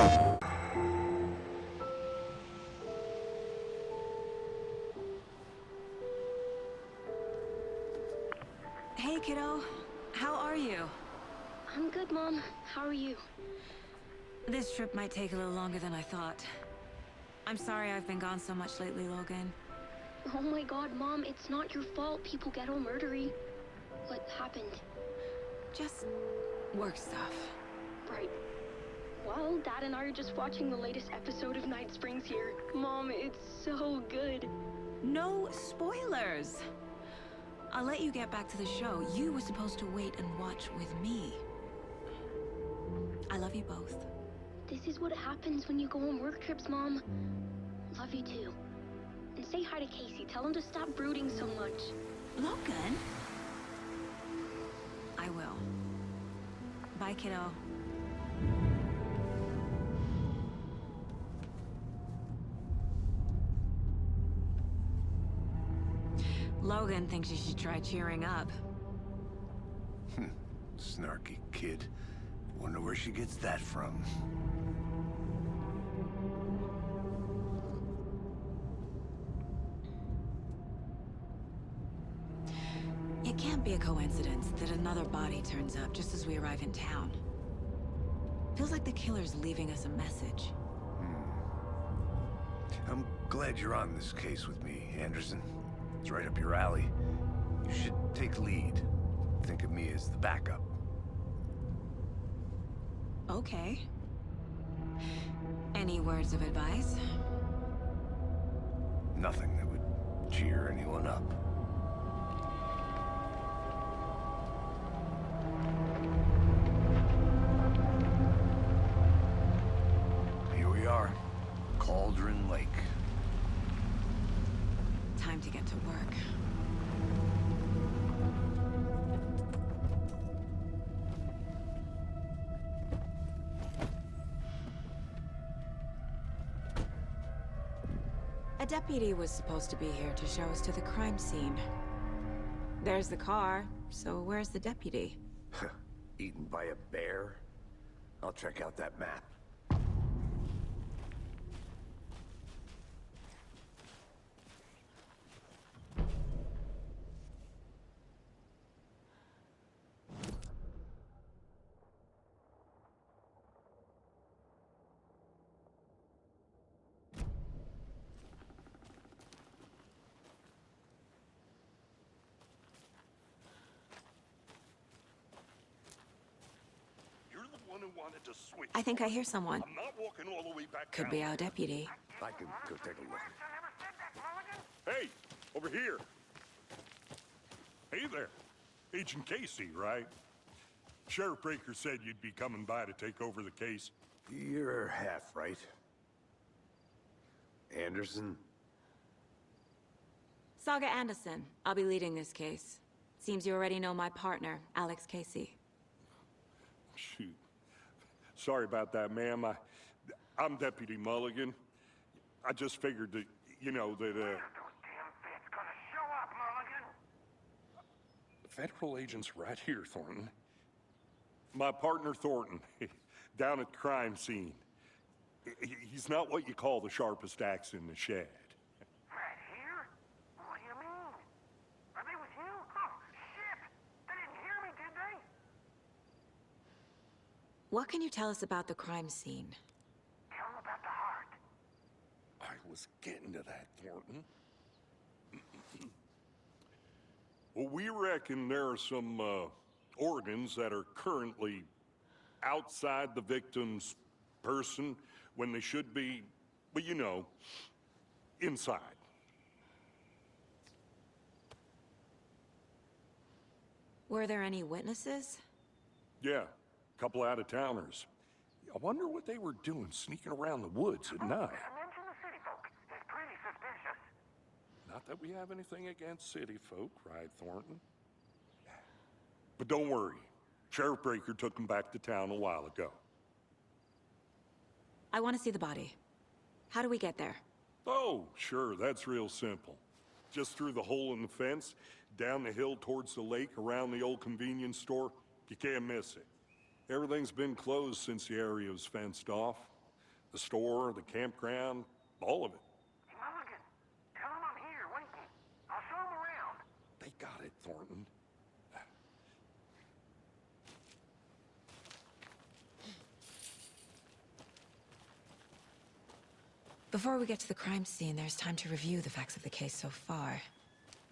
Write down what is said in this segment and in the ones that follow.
Hey, kiddo. How are you? I'm good, Mom. How are you? This trip might take a little longer than I thought. I'm sorry I've been gone so much lately, Logan. Oh my god, Mom, it's not your fault people get all murdery. What happened? Just work stuff. Right. Well, Dad and I are just watching the latest episode of Night Springs here. Mom, it's so good. No spoilers! I'll let you get back to the show. You were supposed to wait and watch with me. I love you both. This is what happens when you go on work trips, Mom. Love you too. And say hi to Casey. Tell him to stop brooding so much. Logan? I will. Bye, kiddo. Logan thinks you should try cheering up. Snarky kid. Wonder where she gets that from. It can't be a coincidence that another body turns up just as we arrive in town. Feels like the killer's leaving us a message. I'm glad you're on this case with me, Anderson. It's right up your alley. You should take lead. Think of me as the backup. Okay. Any words of advice? Nothing that would cheer anyone up. Here we are. Cauldron Lake. Time to get to work. A deputy was supposed to be here to show us to the crime scene. There's the car, so where's the deputy? Eaten by a bear? I'll check out that map. I think I hear someone. I'm not walking all the way back Could down. be our deputy. I can go take a look. Hey, over here. Hey there. Agent Casey, right? Sheriff Breaker said you'd be coming by to take over the case. You're half right. Anderson? Saga Anderson. I'll be leading this case. Seems you already know my partner, Alex Casey. Shoot. Sorry about that, ma'am. I'm Deputy Mulligan. I just figured that, you know, that, Federal agent's right here, Thornton. My partner, Thornton, down at the crime scene. He's not what you call the sharpest axe in the shed. Right here? What do you mean? Are they with you? Oh, shit! They didn't hear me, did they? What can you tell us about the crime scene? Tell them about the heart. I was getting to that, Thornton. Well, we reckon there are some, organs that are currently outside the victim's person when they should be, well, you know, inside. Were there any witnesses? Yeah, a couple out-of-towners. I wonder what they were doing sneaking around the woods at night. Mention the city folk. It's pretty suspicious. Not that we have anything against city folk, right, Thornton? But don't worry. Sheriff Breaker took them back to town a while ago. I want to see the body. How do we get there? Oh, sure, that's real simple. Just through the hole in the fence, down the hill towards the lake, around the old convenience store. You can't miss it. Everything's been closed since the area was fenced off. The store, the campground, all of it. Hey, Mulligan, tell him I'm here waiting. I'll show him around. They got it, Thornton. Before we get to the crime scene, there's time to review the facts of the case so far.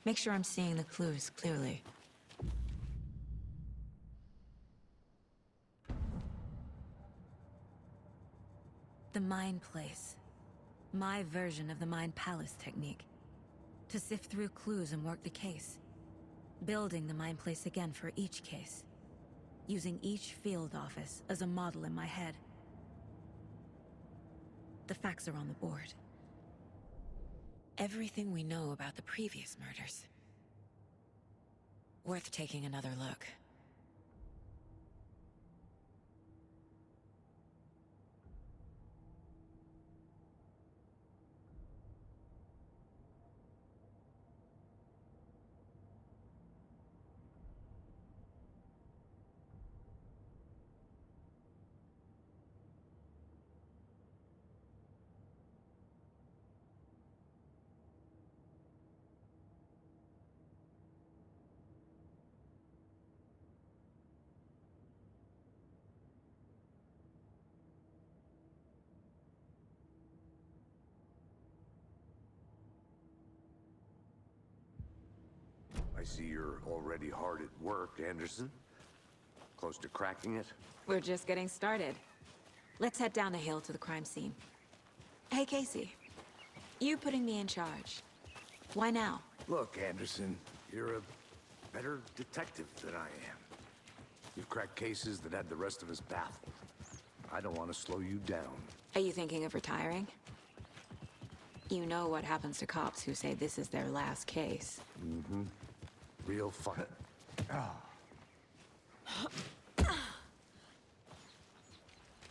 Make sure I'm seeing the clues clearly. The Mind Place. My version of the Mind Palace technique. To sift through clues and work the case. Building the Mind Place again for each case. Using each field office as a model in my head. The facts are on the board. Everything we know about the previous murders. Worth taking another look. I see you're already hard at work, Anderson. Close to cracking it? We're just getting started. Let's head down the hill to the crime scene. Hey, Casey. You putting me in charge. Why now? Look, Anderson, you're a better detective than I am. You've cracked cases that had the rest of us baffled. I don't want to slow you down. Are you thinking of retiring? You know what happens to cops who say this is their last case. Mm-hmm. Real fun.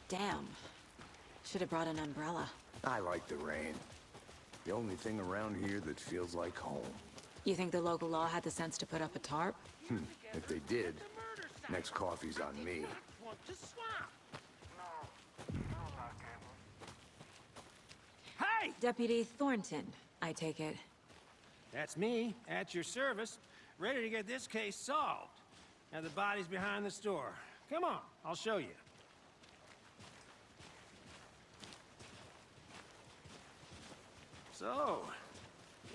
Damn. Should have brought an umbrella. I like the rain. The only thing around here that feels like home. You think the local law had the sense to put up a tarp? If they did, next coffee's on me. Hey! Deputy Thornton, I take it. That's me, at your service, ready to get this case solved. Now the body's behind the store. Come on, I'll show you. So,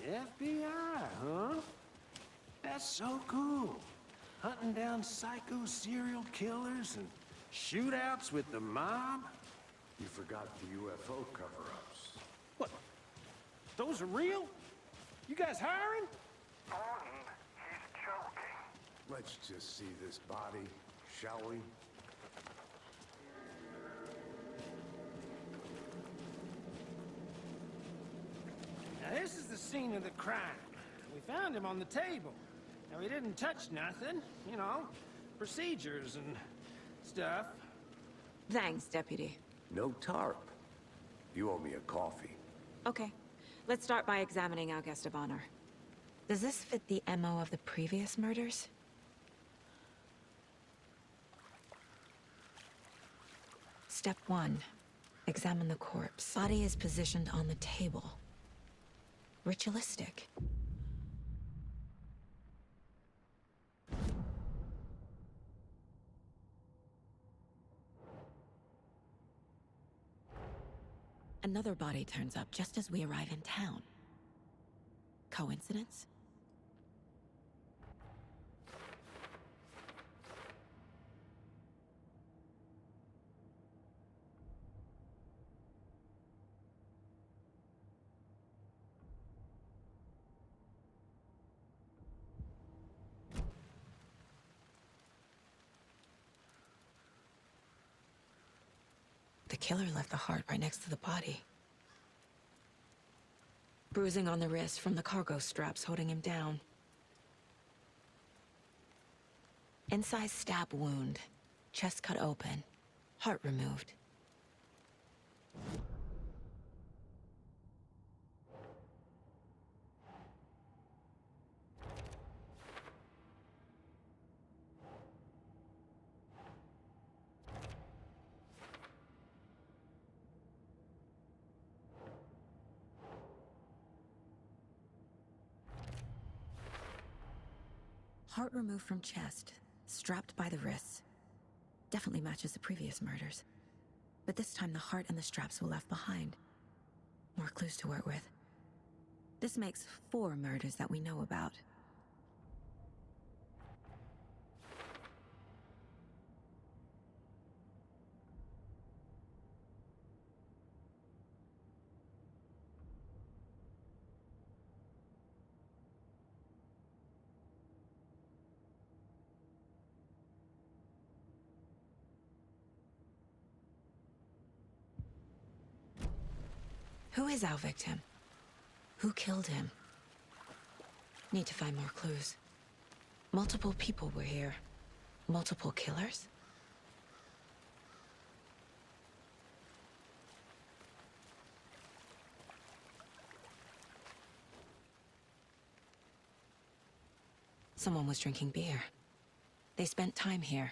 FBI, huh? That's so cool. Hunting down psycho serial killers and shootouts with the mob. You forgot the UFO cover-ups. What? Those are real? You guys hiring? Thornton, he's joking. Let's just see this body, shall we? Now this is the scene of the crime. We found him on the table. Now he didn't touch nothing, you know, procedures and stuff. Thanks, Deputy. No tarp. You owe me a coffee. Okay. Let's start by examining our guest of honor. Does this fit the MO of the previous murders? Step 1. Examine the corpse. Body is positioned on the table. Ritualistic. Another body turns up just as we arrive in town. Coincidence? The killer left the heart right next to the body. Bruising on the wrist from the cargo straps holding him down. Incised stab wound. Chest cut open. Heart removed. Heart removed from chest, strapped by the wrists. Definitely matches the previous murders. But this time the heart and the straps were left behind. More clues to work with. This makes 4 murders that we know about. Who is our victim? Who killed him? Need to find more clues. Multiple people were here. Multiple killers? Someone was drinking beer. They spent time here,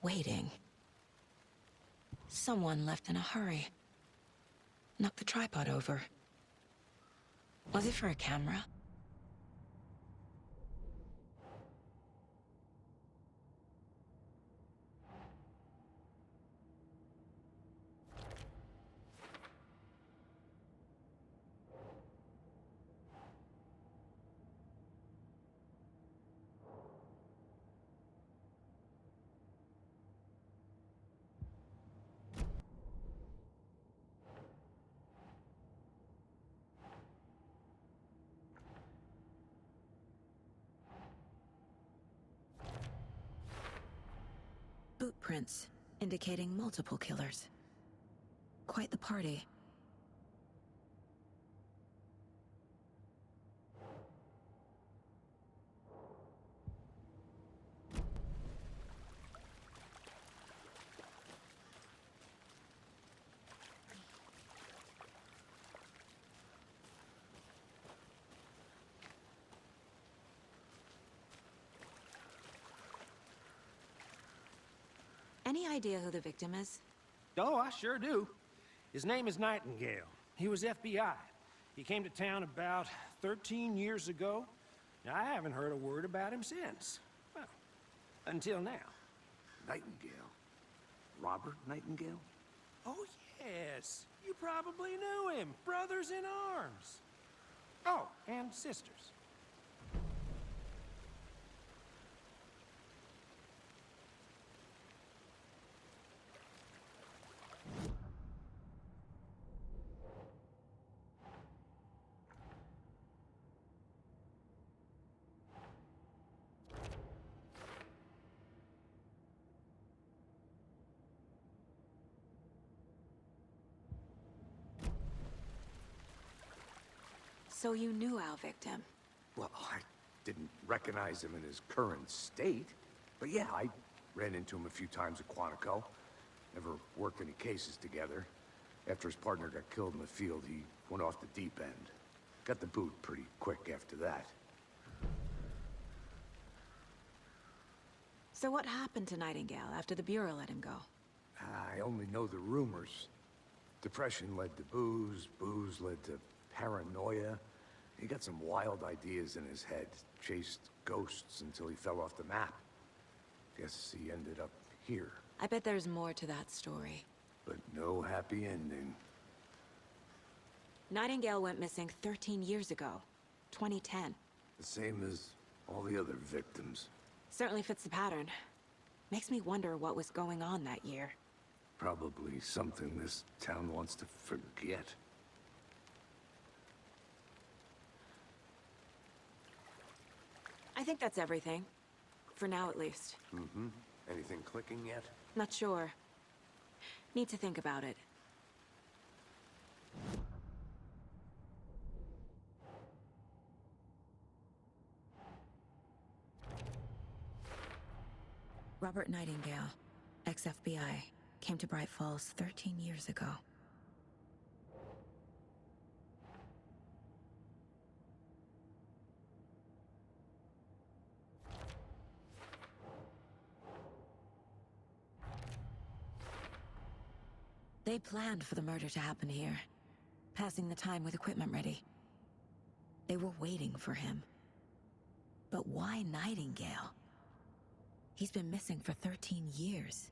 waiting. Someone left in a hurry. Knocked the tripod over. Was it for a camera? Boot prints, indicating multiple killers. Quite the party. Any idea who the victim is? Oh, I sure do. His name is Nightingale. He was FBI. He came to town about 13 years ago. Now, I haven't heard a word about him since. Well, until now. Nightingale? Robert Nightingale? Oh, yes. You probably knew him. Brothers in arms. Oh, and sisters. So you knew our victim? Well, I didn't recognize him in his current state. But yeah, I ran into him a few times at Quantico. Never worked any cases together. After his partner got killed in the field, he went off the deep end. Got the boot pretty quick after that. So what happened to Nightingale after the Bureau let him go? I only know the rumors. Depression led to booze, booze led to paranoia. He got some wild ideas in his head, chased ghosts until he fell off the map. Guess he ended up here. I bet there's more to that story. But no happy ending. Nightingale went missing 13 years ago, 2010. The same as all the other victims. Certainly fits the pattern. Makes me wonder what was going on that year. Probably something this town wants to forget. I think that's everything. For now, at least. Mm-hmm. Anything clicking yet? Not sure. Need to think about it. Robert Nightingale, ex-FBI, came to Bright Falls 13 years ago. They planned for the murder to happen here, passing the time with equipment ready. They were waiting for him. But why Nightingale? He's been missing for 13 years.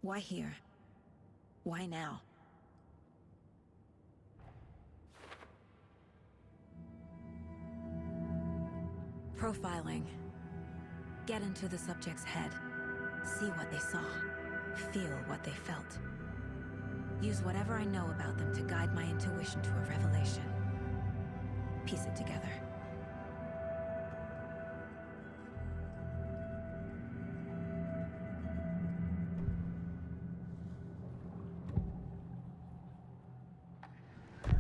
Why here? Why now? Profiling. Get into the subject's head. See what they saw. Feel what they felt. Use whatever I know about them to guide my intuition to a revelation. Piece it together.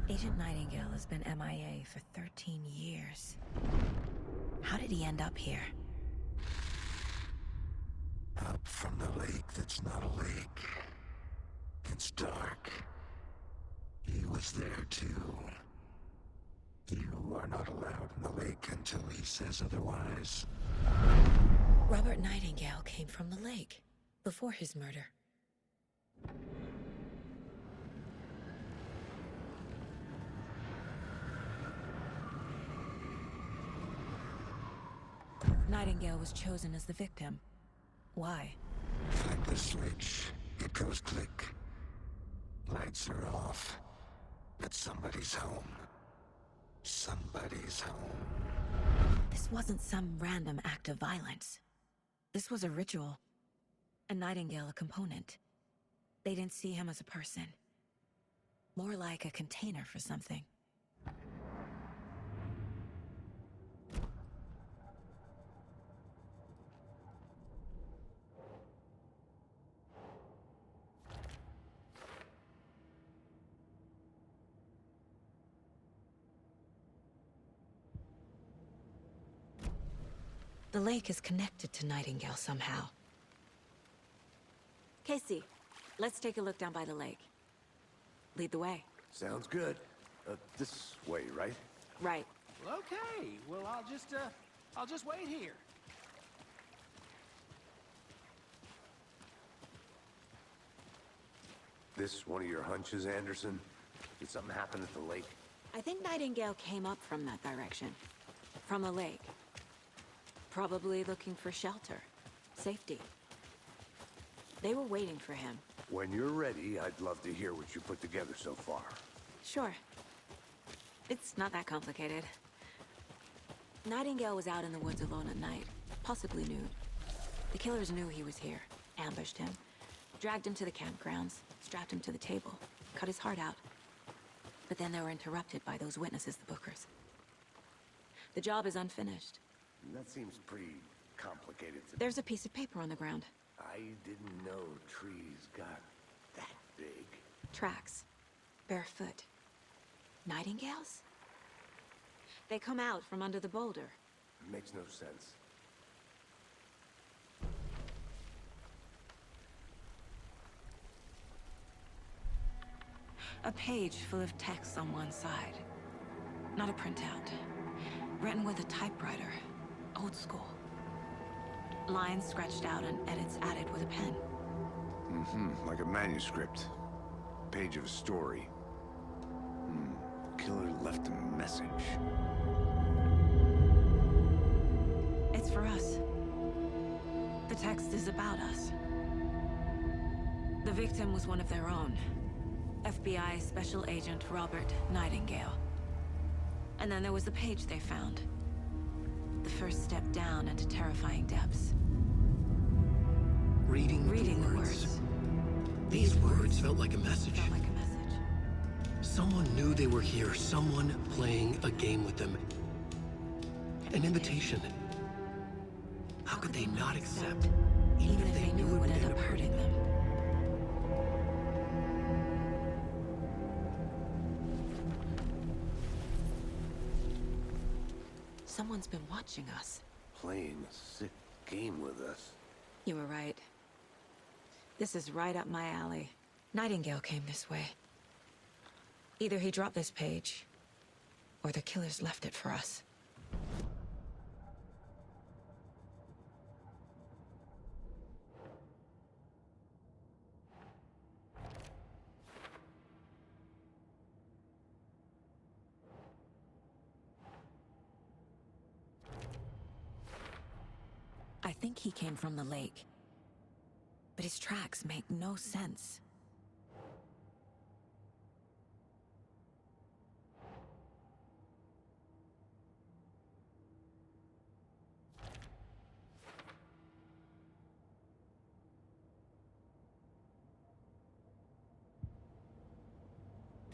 Agent Nightingale has been MIA for 13 years. How did he end up here? Up from the lake that's not a lake. It's dark. He was there too. You are not allowed in the lake until he says otherwise. Robert Nightingale came from the lake, before his murder. Nightingale was chosen as the victim. Why? Flip the switch. It goes click. Lights are off. But somebody's home. Somebody's home. This wasn't some random act of violence. This was a ritual. And Nightingale a component. They didn't see him as a person. More like a container for something. The lake is connected to Nightingale somehow. Casey, let's take a look down by the lake. Lead the way. Sounds good. This way, right? Right. Well, okay. Well, I'll just wait here. This one of your hunches, Anderson? Did something happen at the lake? I think Nightingale came up from that direction. From the lake. Probably looking for shelter. Safety. They were waiting for him. When you're ready, I'd love to hear what you put together so far. Sure. It's not that complicated. Nightingale was out in the woods alone at night, possibly nude. The killers knew he was here, ambushed him, dragged him to the campgrounds, strapped him to the table, cut his heart out. But then they were interrupted by those witnesses, the Bookers. The job is unfinished. That seems pretty complicated to me. There's a piece of paper on the ground. I didn't know trees got that big. Tracks. Barefoot. Nightingales? They come out from under the boulder. It makes no sense. A page full of text on one side. Not a printout. Written with a typewriter. Old school. Lines scratched out and edits added with a pen. Like a manuscript. Page of a story. Killer left a message. It's for us. The text is about us. The victim was one of their own. FBI Special Agent Robert Nightingale. And then there was the page they found. The first step down into terrifying depths. Reading the words. These words felt like a message. Felt like a message. Someone knew they were here, someone playing a game with them. An invitation. How could they not accept, even if they knew it would end up hurting them? Someone's been watching us. Playing a sick game with us. You were right. This is right up my alley. Nightingale came this way. Either he dropped this page, or the killers left it for us. think he came from the lake. But his tracks make no sense.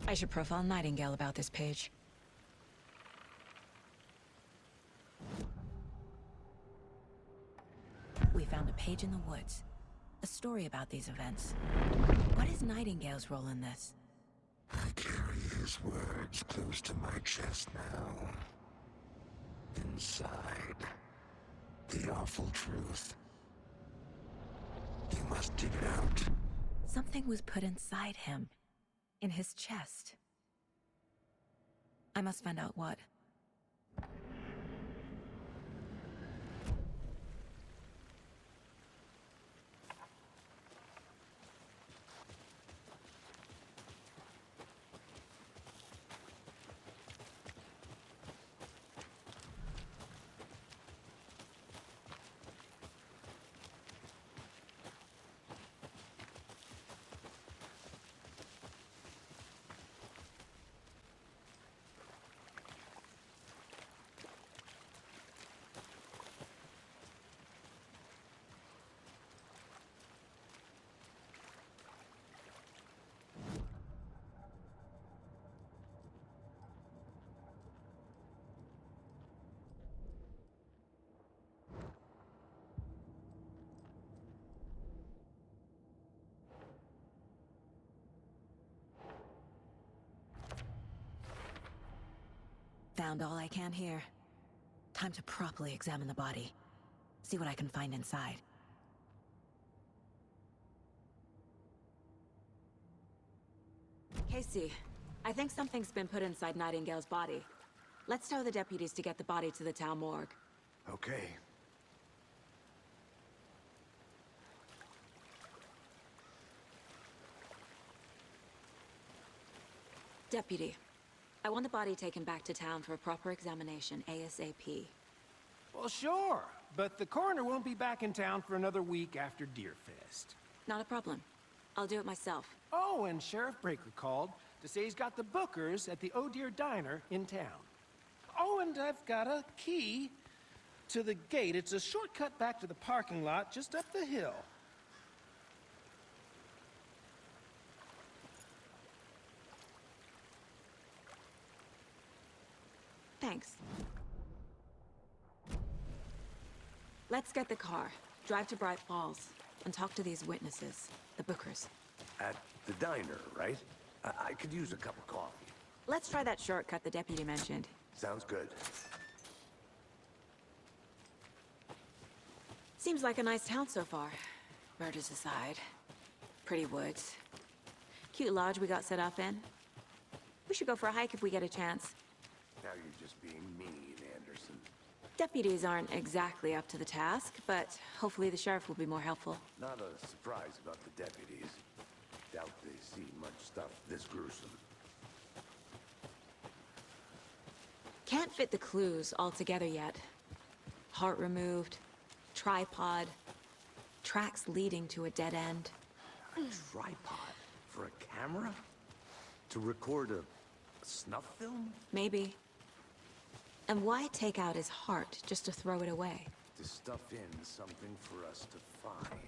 I should profile Nightingale about this page. We found a page in the woods. A story about these events. What is Nightingale's role in this? I carry his words close to my chest now. Inside, the awful truth. You must dig it out. Something was put inside him. In his chest. I must find out what. Found all I can here. Time to properly examine the body. See what I can find inside. Casey, I think something's been put inside Nightingale's body. Let's tell the deputies to get the body to the town morgue. Okay. Deputy, I want the body taken back to town for a proper examination, ASAP. Well, sure, but the coroner won't be back in town for another week after Deerfest. Not a problem. I'll do it myself. Oh, and Sheriff Breaker called to say he's got the Bookers at the Oh Dear Diner in town. Oh, and I've got a key to the gate. It's a shortcut back to the parking lot just up the hill. Thanks. Let's get the car, drive to Bright Falls, and talk to these witnesses, the Bookers. At the diner, right? I could use a cup of coffee. Let's try that shortcut the deputy mentioned. Sounds good. Seems like a nice town so far. Murders aside. Pretty woods. Cute lodge we got set up in. We should go for a hike if we get a chance. Now you're just being mean, Anderson. Deputies aren't exactly up to the task, but hopefully the sheriff will be more helpful. Not a surprise about the deputies. Doubt they've seen much stuff this gruesome. Can't fit the clues all together yet. Heart removed, tripod, tracks leading to a dead end. A tripod? For a camera? To record a snuff film? Maybe. And why take out his heart just to throw it away? To stuff in something for us to find.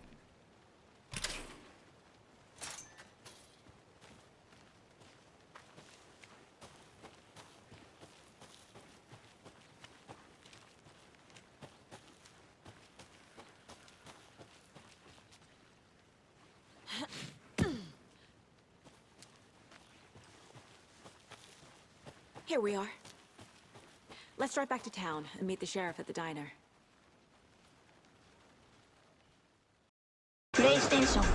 Here we are. Let's drive back to town and meet the sheriff at the diner. PlayStation